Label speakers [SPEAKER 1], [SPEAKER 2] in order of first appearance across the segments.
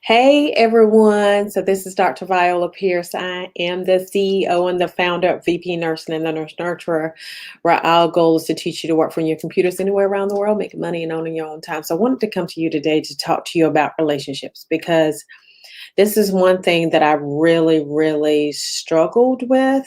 [SPEAKER 1] Hey everyone. So this is Dr. Viola Pierce. I am the CEO and the founder of VP Nursing and the Nurse Nurturer, where our goal is to teach you to work from your computers anywhere around the world, making money and owning your own time. So I wanted to come to you today to talk to you about relationships because this is one thing that I really struggled with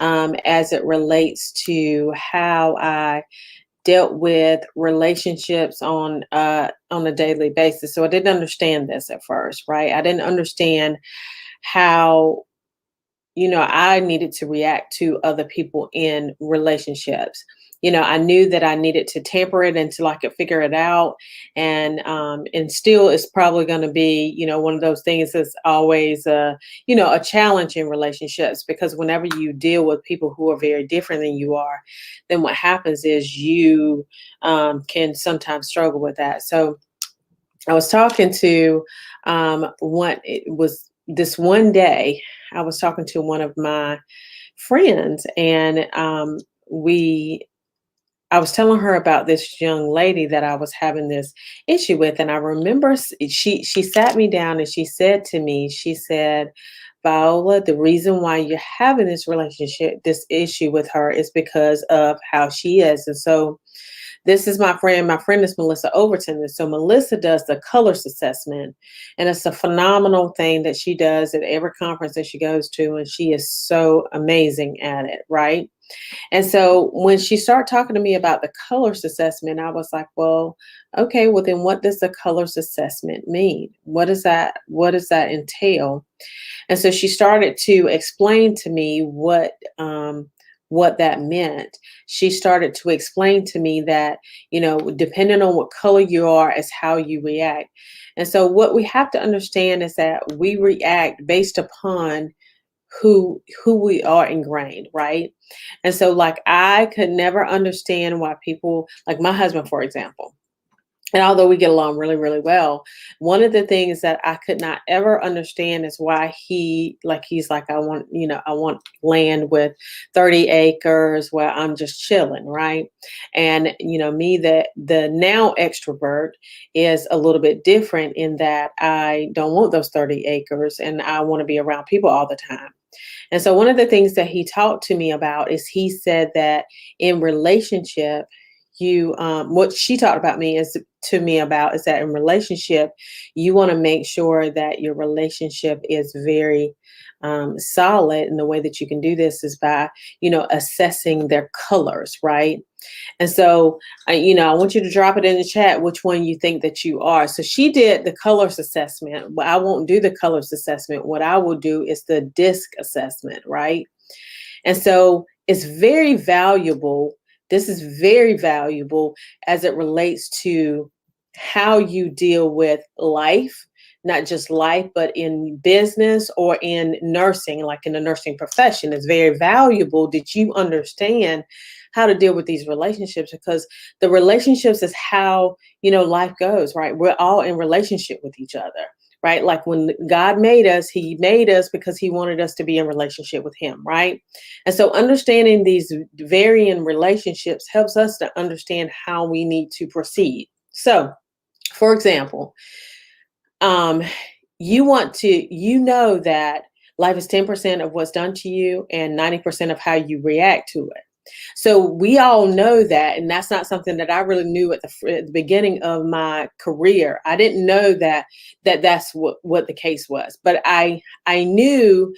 [SPEAKER 1] as it relates to how I dealt with relationships on a daily basis. So I didn't understand this at first, right? I didn't understand how I needed to react to other people in relationships. I knew that I needed to temper it until I could figure it out. And still it's probably going to be, one of those things that's always a challenge in relationships, because whenever you deal with people who are very different than you are, then what happens is you can sometimes struggle with that. So I was talking to one, it was this one day, I was talking to one of my friends, and I was telling her about this young lady that I was having this issue with. And I remember she sat me down and she said to me, she said, Viola, the reason why you're having this relationship, this issue with her is because of how she is. And so this is my friend. My friend is Melissa Overton. And so Melissa does the colors assessment. And it's a phenomenal thing that she does at every conference that she goes to. And she is so amazing at it, right? And so when she started talking to me about the colors assessment, I was like, well, okay, well then what does the colors assessment mean? What does that entail? And so she started to explain to me what that meant. She started to explain to me that, depending on what color you are, is how you react. And so what we have to understand is that we react based upon who we are ingrained, right? And so like I could never understand why people, like my husband, for example, and although we get along really well, one of the things that I could not ever understand is why he's like, I want land with 30 acres where I'm just chilling, right? And me, the now extrovert, is a little bit different in that I don't want those 30 acres and I want to be around people all the time. And so one of the things that he talked to me about is he said that in relationship, what she talked about me is to me about is that in relationship, you want to make sure that your relationship is very solid. And the way that you can do this is by, assessing their colors, right? And so, I want you to drop it in the chat which one you think that you are. So she did the colors assessment, but I won't do the colors assessment. What I will do is the disc assessment, right? And so it's very valuable. This is very valuable as it relates to how you deal with life, not just life, but in business or in nursing, like in the nursing profession. It's very valuable that you understand how to deal with these relationships, because the relationships is how, life goes, right? We're all in relationship with each other, right? Like when God made us, he made us because he wanted us to be in relationship with him, right? And so understanding these varying relationships helps us to understand how we need to proceed. So, for example, um, you know that life is 10% of what's done to you and 90% of how you react to it. So we all know that, and that's not something that I really knew at the beginning of my career. I didn't know that's what the case was, but I knew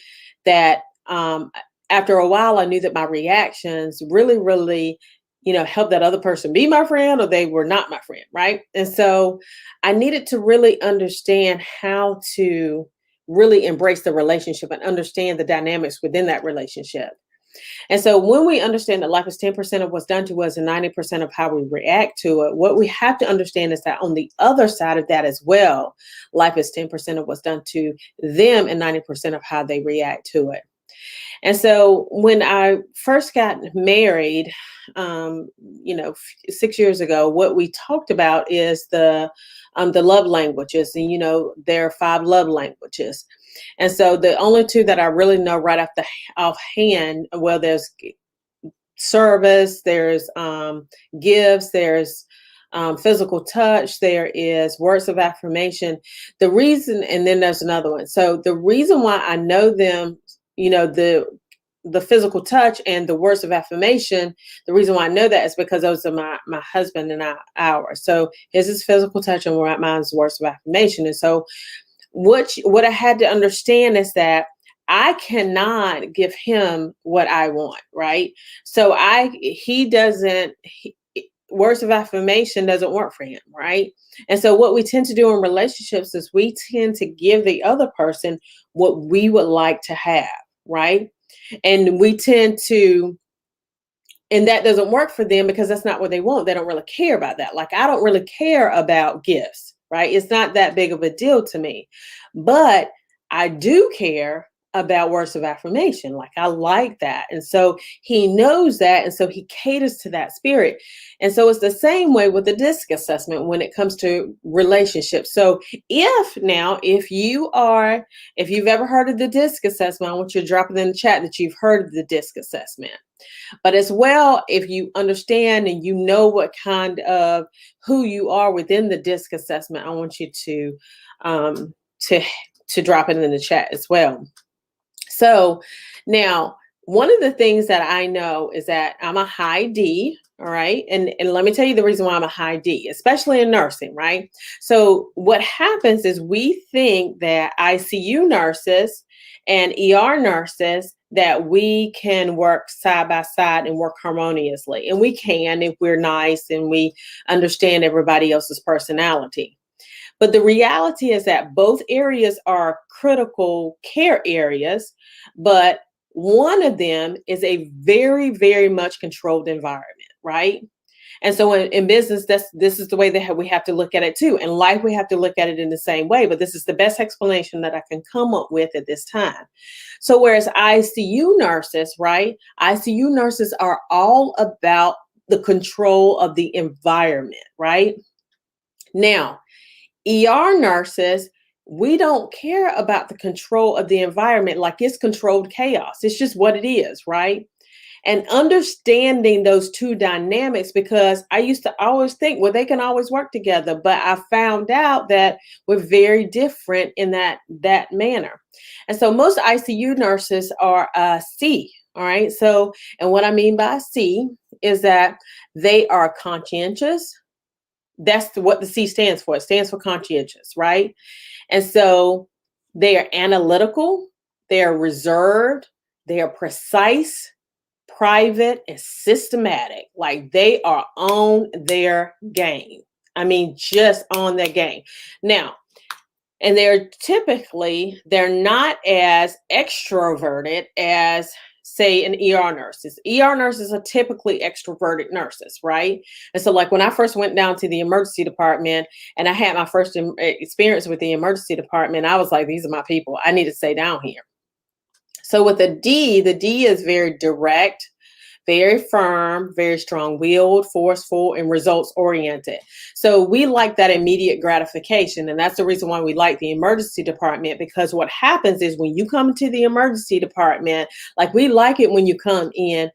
[SPEAKER 1] that after a while, I knew that my reactions really, helped that other person be my friend or they were not my friend, right? And so I needed to really understand how to really embrace the relationship and understand the dynamics within that relationship. And so when we understand that life is 10% of what's done to us and 90% of how we react to it, what we have to understand is that on the other side of that as well, life is 10% of what's done to them and 90% of how they react to it. And so when I first got married, 6 years ago, what we talked about is the love languages, and there are 5 love languages. And so the only 2 that I really know right offhand, well, there's service, there's gifts, there's physical touch, there is words of affirmation. The reason, and then there's another one. So the reason why I know them, the physical touch and the words of affirmation, the reason why I know that is because those are my husband and ours. So his is physical touch and mine's words of affirmation. And so what I had to understand is that I cannot give him what I want, right? So he doesn't words of affirmation doesn't work for him, right? And so what we tend to do in relationships is we tend to give the other person what we would like to have, right? And we tend to, and that doesn't work for them because that's not what they want. They don't really care about that. Like, I don't really care about gifts, right? It's not that big of a deal to me. But I do care about words of affirmation. Like, I like that. And so he knows that. And so he caters to that spirit. And so it's the same way with the DISC assessment when it comes to relationships. So if you've ever heard of the DISC assessment, I want you to drop it in the chat that you've heard of the DISC assessment. But as well, if you understand and you know what kind of who you are within the DISC assessment, I want you to drop it in the chat as well. So now, one of the things that I know is that I'm a high D, all right? And let me tell you the reason why I'm a high D, especially in nursing, right? So what happens is we think that ICU nurses and ER nurses, that we can work side by side and work harmoniously. And we can if we're nice and we understand everybody else's personality. But the reality is that both areas are critical care areas, but one of them is a very, very much controlled environment, right? And so in business, this is the way that we have to look at it too. In life, we have to look at it in the same way, but this is the best explanation that I can come up with at this time. So whereas ICU nurses, right? ICU nurses are all about the control of the environment, right? Now, ER nurses, we don't care about the control of the environment like it's controlled chaos. It's just what it is, right? And understanding those two dynamics, because I used to always think, well, they can always work together, but I found out that we're very different in that manner. And so most ICU nurses are C, all right? So, and what I mean by C is that they are conscientious. That's what the C stands for. It stands for conscientious, right? And so they are analytical, they are reserved, they are precise, private, and systematic. Like, they are on their game. I mean, just on their game. Now, and they're not as extroverted as, say, an ER nurses. ER nurses are typically extroverted nurses, right? And so, like, when I first went down to the emergency department and I had my first experience with the emergency department, I was like, these are my people. I need to stay down here. So with the D is very direct, very firm, very strong-willed, forceful, and results-oriented. So we like that immediate gratification, and that's the reason why we like the emergency department, because what happens is when you come to the emergency department, like, we like it when you come in,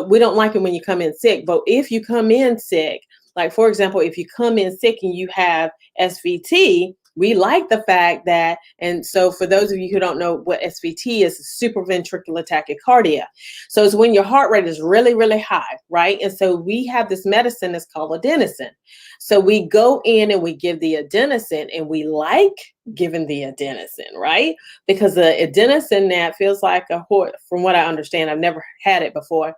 [SPEAKER 1] we don't like it when you come in sick, but if you come in sick, like, for example, if you come in sick and you have SVT, we like the fact that, and so for those of you who don't know what SVT is, supraventricular tachycardia. So it's when your heart rate is really, really high, right? And so we have this medicine that's called adenosine. So we go in and we give the adenosine, and we like giving the adenosine, right? Because the adenosine, that feels like a horse, from what I understand. I've never had it before,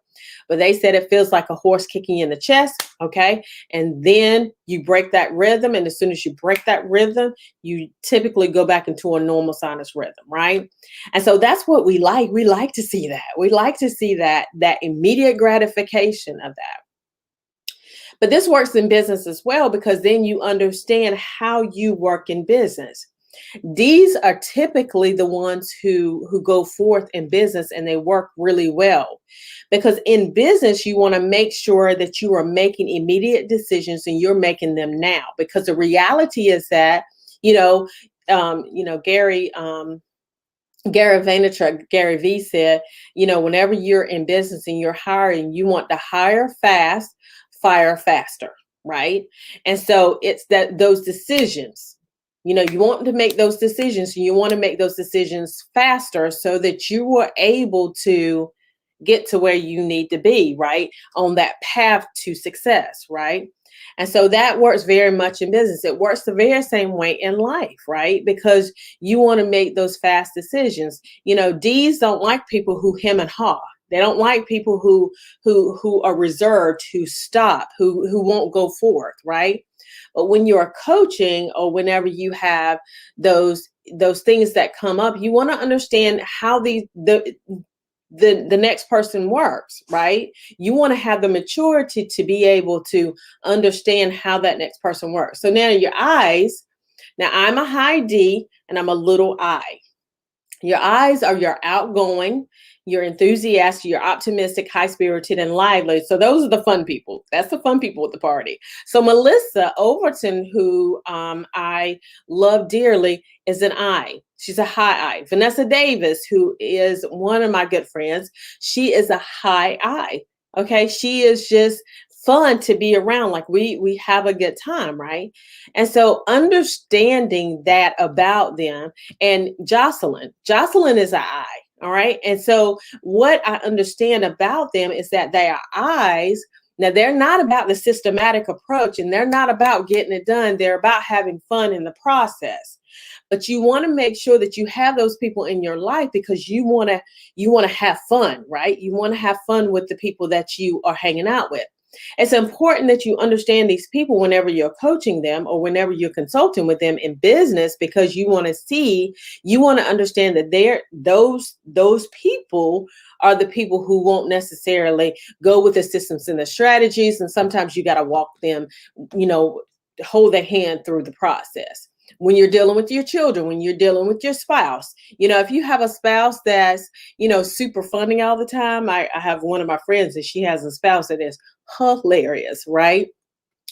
[SPEAKER 1] but they said it feels like a horse kicking you in the chest, okay? And then you break that rhythm, and as soon as you break that rhythm, you typically go back into a normal sinus rhythm, right? And so that's what we like. We like to see that. We like to see that immediate gratification of that. But this works in business as well, because then you understand how you work in business. These are typically the ones who go forth in business, and they work really well, because in business, you want to make sure that you are making immediate decisions, and you're making them now, because the reality is that, Gary Vaynerchuk, Gary V said, whenever you're in business and you're hiring, you want to hire fast, fire faster. right? And so it's that those decisions, you want to make those decisions, and you want to make those decisions faster so that you are able to get to where you need to be, right? On that path to success, right? And so that works very much in business. It works the very same way in life, right? Because you want to make those fast decisions. D's don't like people who hem and haw. They don't like people who are reserved, who stop, who won't go forth, right? But when you're coaching, or whenever you have those things that come up, you want to understand how the next person works, right? You want to have the maturity to be able to understand how that next person works. So now your eyes, now I'm a high D and I'm a little I. Your eyes are your outgoing, you're enthusiastic, you're optimistic, high spirited, and lively. So those are the fun people. That's the fun people at the party. So Melissa Overton, who I love dearly, is an I. She's a high I. Vanessa Davis, who is one of my good friends, she is a high I. Okay, she is just fun to be around. Like we have a good time, right? And so understanding that about them. And Jocelyn is an I. All right. And so what I understand about them is that they are I's. Now, they're not about the systematic approach, and they're not about getting it done. They're about having fun in the process. But you want to make sure that you have those people in your life because you want to have fun, right? You want to have fun with the people that you are hanging out with. It's important that you understand these people whenever you're coaching them or whenever you're consulting with them in business, because you want to understand that those people are the people who won't necessarily go with the systems and the strategies. And sometimes you got to walk them, hold their hand through the process. When you're dealing with your children, when you're dealing with your spouse, if you have a spouse that's, super funny all the time. I have one of my friends and she has a spouse that is hilarious, right?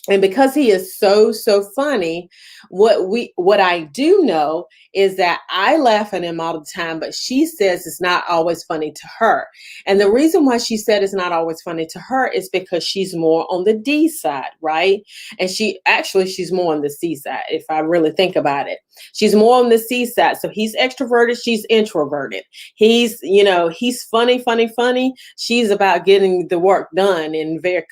[SPEAKER 1] And because he is so funny, what I do know is that I laugh at him all the time, but she says it's not always funny to her. And the reason why she said it's not always funny to her is because she's more on the D side, right? And she's more on the C side, if I really think about it. She's more on the C side. So he's extroverted, she's introverted. He's funny. She's about getting the work done and very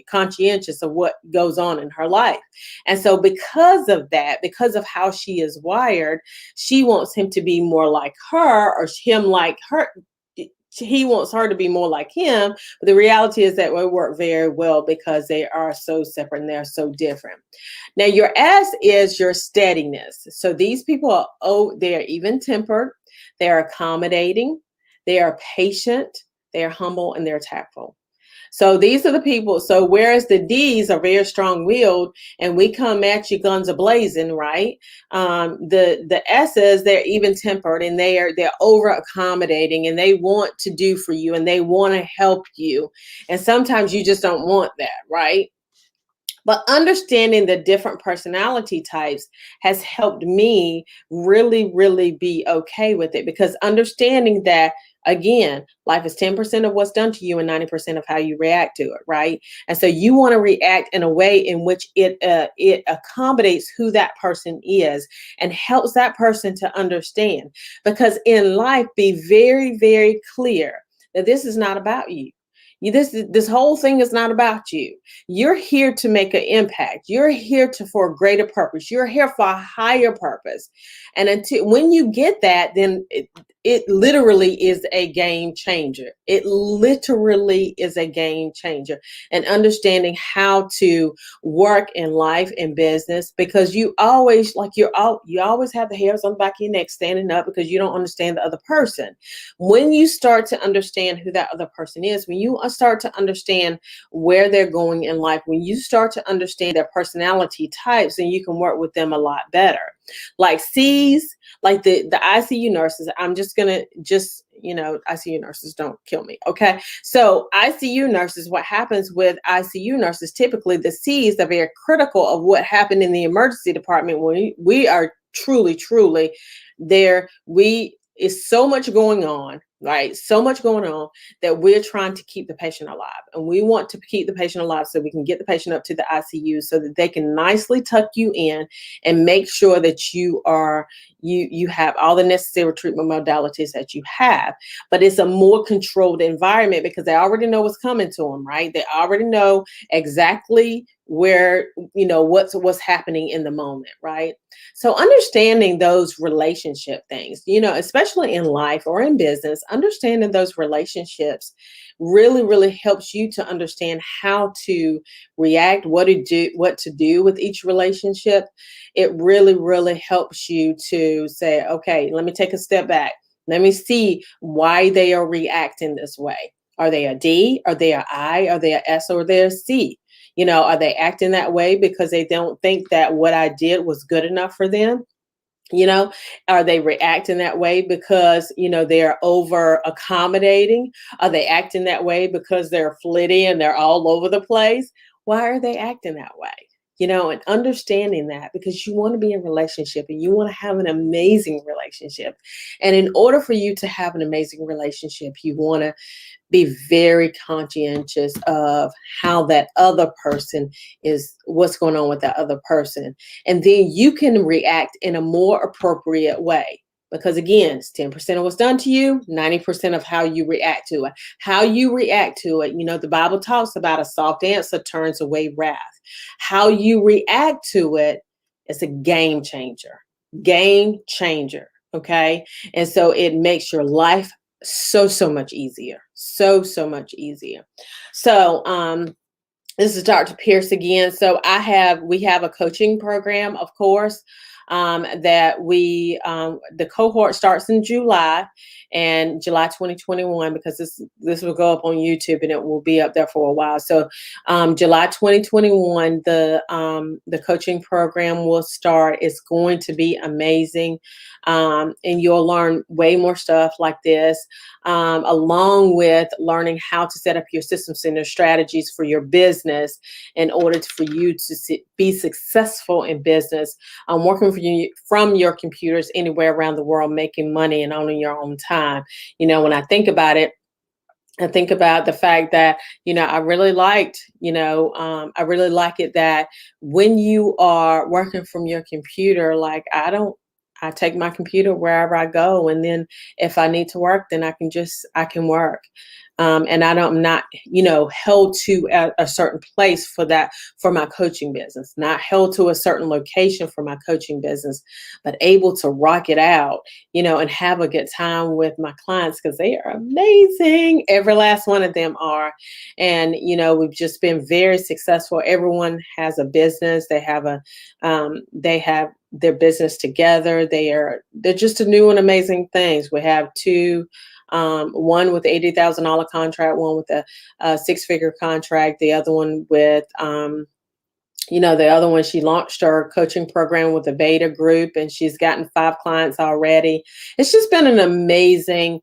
[SPEAKER 1] conscientious of what goes on in her life. And so because of that, because of how she is wired, she wants him to be more like her, or him like her. He wants her to be more like him. But the reality is that we work very well because they are so separate and they're so different. Now, your S is your steadiness. So these people they are even tempered, they are accommodating, they are patient, they are humble, and they're tactful. So these are the people. So whereas the D's are very strong-willed and we come at you guns a-blazing, right? The S's, they're even tempered and they're over accommodating and they want to do for you and they want to help you. And sometimes you just don't want that, right? But understanding the different personality types has helped me really, really be okay with it, because understanding that, again, life is 10% of what's done to you and 90% of how you react to it, right? And so you want to react in a way in which it accommodates who that person is and helps that person to understand. Because in life, be very, very clear that this is not about you. This whole thing is not about you. You're here to make an impact. You're here for a greater purpose. You're here for a higher purpose. And when you get that, then it literally is a game changer. It literally is a game changer. And understanding how to work in life and business, because you always you always have the hairs on the back of your neck standing up because you don't understand the other person. When you start to understand who that other person is, when you start to understand where they're going in life, when you start to understand their personality types, then you can work with them a lot better. Like C's, like the ICU nurses, I'm just gonna ICU nurses, don't kill me, okay? So ICU nurses, what happens with ICU nurses, typically the C's are very critical of what happened in the emergency department when we are truly there. Is so much going on. right? So much going on that we're trying to keep the patient alive. And we want to keep the patient alive so we can get the patient up to the ICU so that they can nicely tuck you in and make sure that you have all the necessary treatment modalities that you have. But it's a more controlled environment because they already know what's coming to them, right? They already know exactly where, what's happening in the moment, right? So understanding those relationship things, especially in life or in business, understanding those relationships really, really helps you to understand how to react, what to do with each relationship. It really, really helps you to say, okay, let me take a step back. Let me see why they are reacting this way. Are they a D? Are they a I? Are they a S? Or they're a C? Are they acting that way because they don't think that what I did was good enough for them? You know, are they reacting that way because, they're over accommodating? Are they acting that way because they're flitty and they're all over the place? Why are they acting that way? And understanding that because you want to be in a relationship and you want to have an amazing relationship. And in order for you to have an amazing relationship, you want to be very conscientious of how that other person is, what's going on with that other person. And then you can react in a more appropriate way. Because again, it's 10% of what's done to you, 90% of how you react to it. How you react to it, the Bible talks about a soft answer turns away wrath. How you react to it is a game changer. Game changer. Okay. And so it makes your life so much easier, so much easier. So this is Dr. Pierce again. So we have a coaching program, of course, that the cohort starts in July, and July 2021, because this will go up on YouTube and it will be up there for a while. So July 2021, the coaching program will start. It's going to be amazing, and you'll learn way more stuff like this, along with learning how to set up your system center strategies for your business in order for you to be successful in business, working for you from your computers anywhere around the world, making money and owning your own time. When I think about it, I think about the fact that, I really I really like it that when you are working from your computer, like I take my computer wherever I go. And then if I need to work, then I can work. And I'm not, held to a certain place for my coaching business, not held to a certain location for my coaching business, but able to rock it out, and have a good time with my clients because they are amazing. Every last one of them are. And, we've just been very successful. Everyone has a business. They have their business together. They're just a new and amazing things. We have two, one with $80,000 contract, one with a six-figure contract, the other one with, the other one, she launched her coaching program with a beta group and she's gotten 5 clients already. It's just been an amazing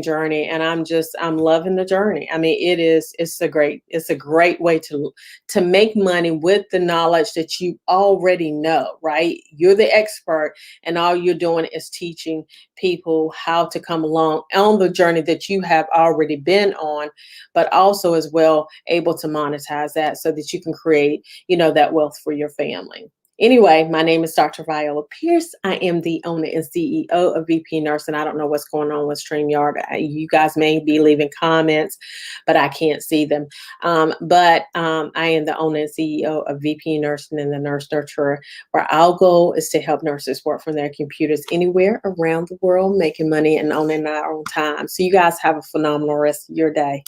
[SPEAKER 1] journey. And I'm loving the journey. I mean, it's a great way to make money with the knowledge that you already know, right? You're the expert and all you're doing is teaching people how to come along on the journey that you have already been on, but also as well able to monetize that so that you can create, that wealth for your family. Anyway, my name is Dr. Viola Pierce. I am the owner and CEO of VP Nursing. I don't know what's going on with StreamYard. You guys may be leaving comments, but I can't see them. But I am the owner and CEO of VP Nursing and the Nurse Nurturer, where our goal is to help nurses work from their computers anywhere around the world, making money and owning our own time. So you guys have a phenomenal rest of your day.